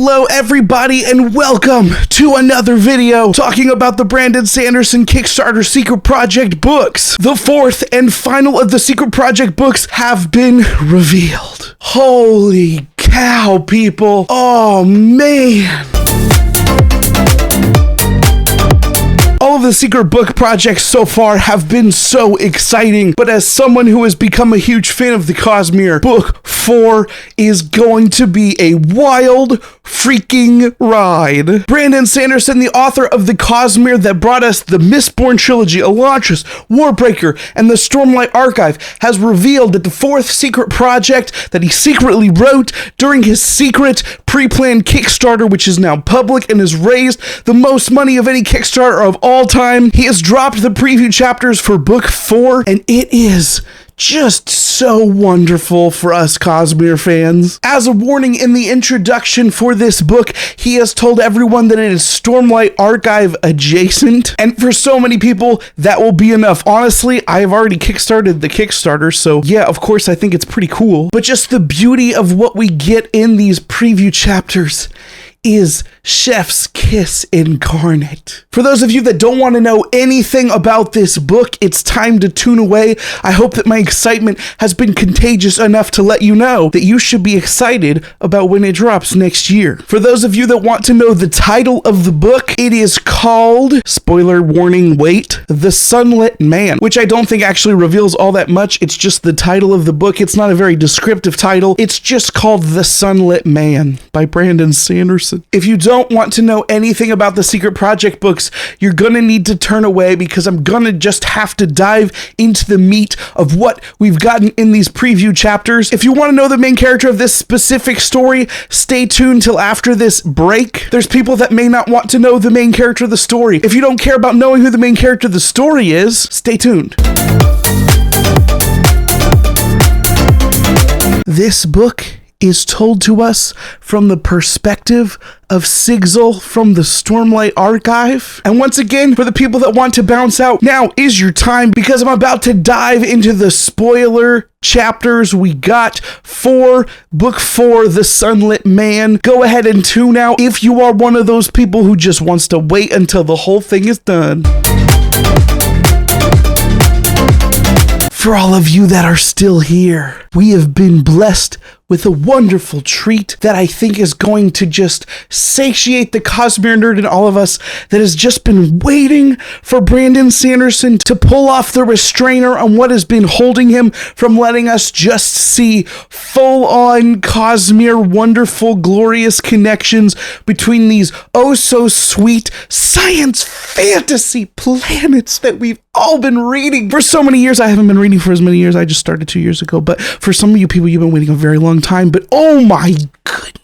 Hello everybody and welcome to another video talking about the Brandon Sanderson Kickstarter Secret Project books. The fourth and final of the Secret Project books have been revealed. Holy cow, people. Oh man. All of the secret book projects so far have been so exciting, but as someone who has become a huge fan of the Cosmere, book 4 is going to be a wild freaking ride. Brandon Sanderson, the author of the Cosmere that brought us the Mistborn trilogy, Elantris, Warbreaker, and the Stormlight Archive, has revealed that the fourth secret project that he secretly wrote during his secret pre-planned Kickstarter, which is now public and has raised the most money of any Kickstarter of all time. He has dropped the preview chapters for book 4, and it is just so wonderful for us Cosmere fans. As a warning in the introduction for this book, he has told everyone that it is Stormlight Archive adjacent, and for so many people, that will be enough. Honestly, I have already kickstarted the Kickstarter, so yeah, of course, I think it's pretty cool. But just the beauty of what we get in these preview chapters is chef's kiss incarnate. For those of you that don't want to know anything about this book, it's time to tune away. I hope that my excitement has been contagious enough to let you know that you should be excited about when it drops next year. For those of you that want to know the title of the book, it is called, spoiler warning, wait, The Sunlit Man, which I don't think actually reveals all that much. It's just the title of the book. It's not a very descriptive title. It's just called The Sunlit Man by Brandon Sanderson. If you don't want to know anything about the Secret Project books, you're gonna need to turn away because I'm gonna just have to dive into the meat of what we've gotten in these preview chapters. If you want to know the main character of this specific story, stay tuned till after this break. There's people that may not want to know the main character of the story. If you don't care about knowing who the main character of the story is, stay tuned. This book is told to us from the perspective of Sigil from the Stormlight Archive. And once again, for the people that want to bounce out, now is your time because I'm about to dive into the spoiler chapters we got for book 4, The Sunlit Man. Go ahead and tune out if you are one of those people who just wants to wait until the whole thing is done. For all of you that are still here, we have been blessed with a wonderful treat that I think is going to just satiate the Cosmere nerd in all of us that has just been waiting for Brandon Sanderson to pull off the restrainer on what has been holding him from letting us just see full-on Cosmere wonderful, glorious connections between these oh-so-sweet science fantasy planets that we've all been reading for so many years. I haven't been reading for as many years. I just started 2 years ago, but for some of you people, you've been waiting a very long time, but oh my goodness.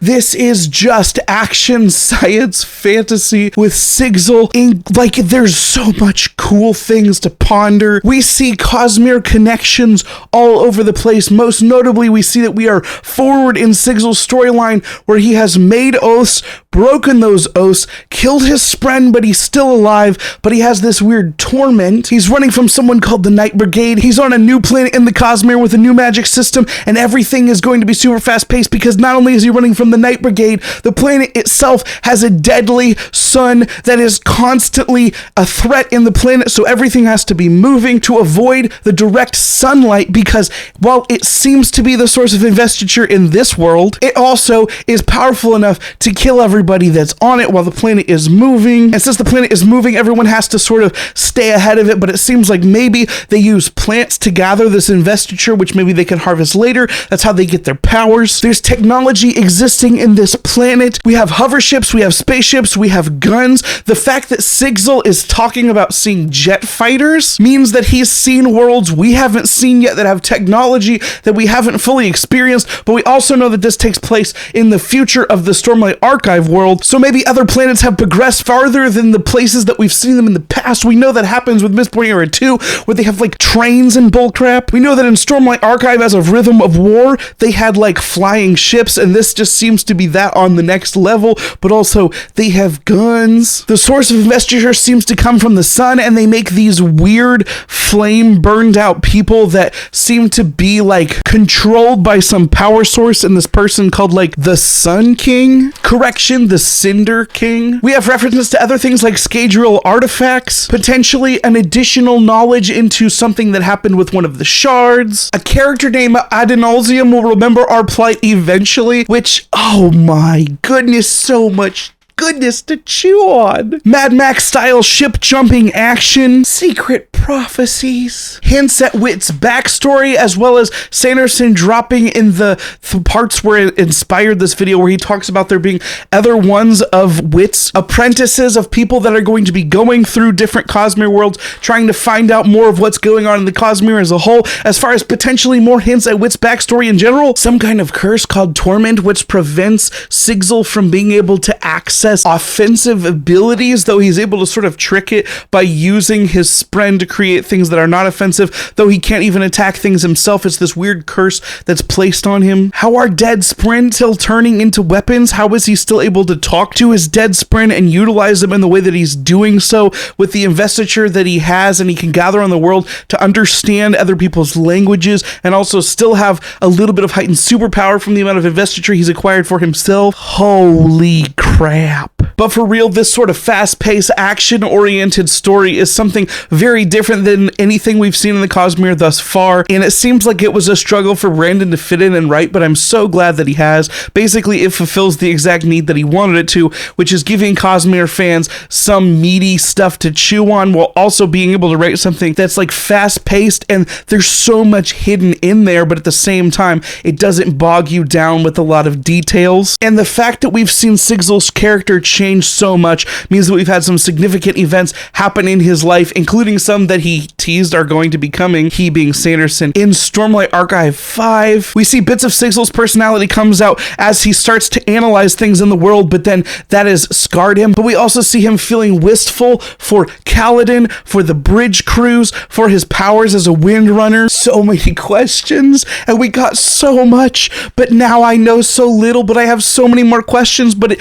This is just action, science, fantasy with Sigil. Like, there's so much cool things to ponder. We see Cosmere connections all over the place. Most notably, we see that we are forward in Sigil's storyline where he has made oaths, broken those oaths, killed his friend, but he's still alive, but he has this weird torment. He's running from someone called the Night Brigade. He's on a new planet in the Cosmere with a new magic system, and everything is going to be super fast-paced because not only is he running from the Night Brigade, the planet itself has a deadly sun that is constantly a threat in the planet, so everything has to be moving to avoid the direct sunlight because while it seems to be the source of investiture in this world, it also is powerful enough to kill everybody that's on it while the planet is moving. And since the planet is moving, everyone has to sort of stay ahead of it, but it seems like maybe they use plants to gather this investiture, which maybe they can harvest later. That's how they get their powers. There's technology existing in this planet. We have hover ships, we have spaceships, we have guns. The fact that Sigil is talking about seeing jet fighters means that he's seen worlds we haven't seen yet that have technology that we haven't fully experienced, but we also know that this takes place in the future of the Stormlight Archive world, so maybe other planets have progressed farther than the places that we've seen them in the past. We know that happens with Mistborn Era 2, where they have like trains and bullcrap. We know that in Stormlight Archive, as of Rhythm of War, they had like flying ships, and this just seems seems to be that on the next level, but also they have guns. The source of investiture seems to come from the sun, and they make these weird flame burned out people that seem to be like controlled by some power source, and this person called like the Sun King? Correction, the Cinder King. We have references to other things like Scadrial artifacts, potentially an additional knowledge into something that happened with one of the shards. A character named Adenalsium will remember our plight eventually, which, oh my goodness, so much goodness to chew on. Mad Max style ship jumping action, secret prophecies, hints at Wit's backstory, as well as Sanderson dropping in the parts where it inspired this video, where he talks about there being other ones of Wit's apprentices, of people that are going to be going through different Cosmere worlds, trying to find out more of what's going on in the Cosmere as a whole, as far as potentially more hints at Wit's backstory in general. Some kind of curse called Torment, which prevents Sigil from being able to access offensive abilities, though he's able to sort of trick it by using his spren to create things that are not offensive, though he can't even attack things himself. It's this weird curse that's placed on him. How are dead spren still turning into weapons? How is he still able to talk to his dead spren and utilize them in the way that he's doing so with the investiture that he has, and he can gather on the world to understand other people's languages and also still have a little bit of heightened superpower from the amount of investiture he's acquired for himself? Holy crap. But for real, this sort of fast-paced, action-oriented story is something very different than anything we've seen in the Cosmere thus far, and it seems like it was a struggle for Brandon to fit in and write, but I'm so glad that he has. Basically, it fulfills the exact need that he wanted it to, which is giving Cosmere fans some meaty stuff to chew on, while also being able to write something that's like fast-paced, and there's so much hidden in there, but at the same time, it doesn't bog you down with a lot of details. And the fact that we've seen Sigil's character change so much means that we've had some significant events happen in his life, including some that he teased are going to be coming, he being Sanderson. In Stormlight Archive 5, we see bits of Sigil's personality comes out as he starts to analyze things in the world, but then that has scarred him. But we also see him feeling wistful for Kaladin, for the bridge crews, for his powers as a windrunner. So many questions, and we got so much, but now I know so little, but I have so many more questions, but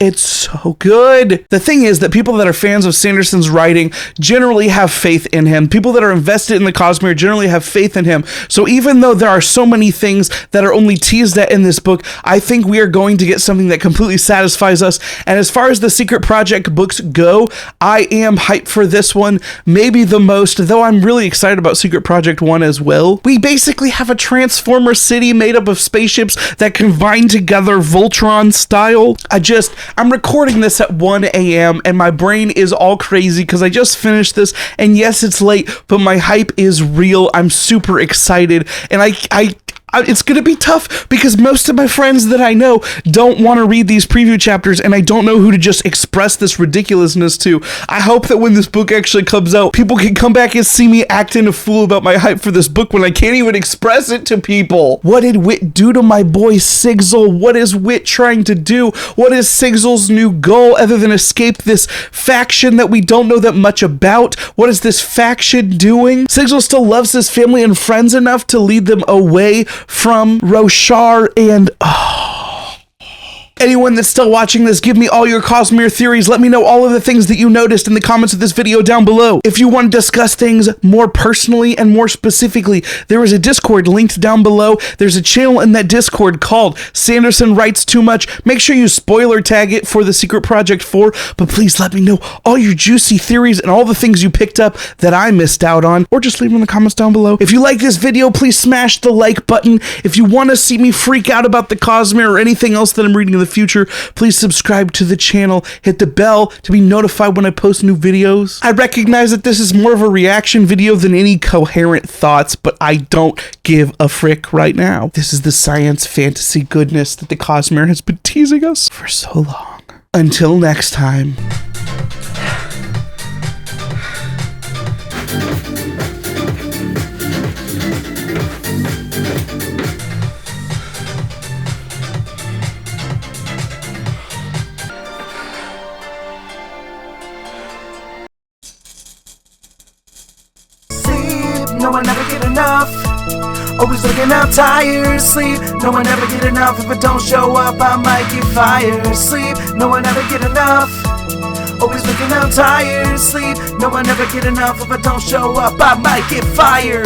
it's so good. The thing is that people that are fans of Sanderson's writing generally have faith in him. People that are invested in the Cosmere generally have faith in him. So even though there are so many things that are only teased at in this book, I think we are going to get something that completely satisfies us. And as far as the Secret Project books go, I am hyped for this one, maybe the most, though I'm really excited about Secret Project 1 as well. We basically have a Transformer city made up of spaceships that combine together Voltron style. I'm recording this at 1 a.m. and my brain is all crazy because I just finished this, and yes, it's late, but my hype is real. I'm super excited, and it's going to be tough because most of my friends that I know don't want to read these preview chapters, and I don't know who to just express this ridiculousness to. I hope that when this book actually comes out, people can come back and see me acting a fool about my hype for this book when I can't even express it to people. What did Wit do to my boy Sigil? What is Wit trying to do? What is Sigil's new goal other than escape this faction that we don't know that much about? What is this faction doing? Sigil still loves his family and friends enough to lead them away from Roshar, and anyone that's still watching this, give me all your Cosmere theories. Let me know all of the things that you noticed in the comments of this video down below. If you want to discuss things more personally and more specifically, there is a Discord linked down below. There's a channel in that Discord called Sanderson Writes Too Much. Make sure you spoiler tag it for the Secret Project 4, but please let me know all your juicy theories and all the things you picked up that I missed out on, or just leave them in the comments down below. If you like this video, please smash the like button. If you want to see me freak out about the Cosmere or anything else that I'm reading in the future, please subscribe to the channel, hit the bell to be notified when I post new videos. I recognize that this is more of a reaction video than any coherent thoughts, but I don't give a frick right now. This is the science fantasy goodness that the Cosmere has been teasing us for so long. Until next time. No, I never get enough. Always looking out tired, sleep. No one ever get enough. If I don't show up, I might get fired. Sleep, no one ever get enough. Always looking out tired, sleep. No one ever get enough. If I don't show up, I might get fired.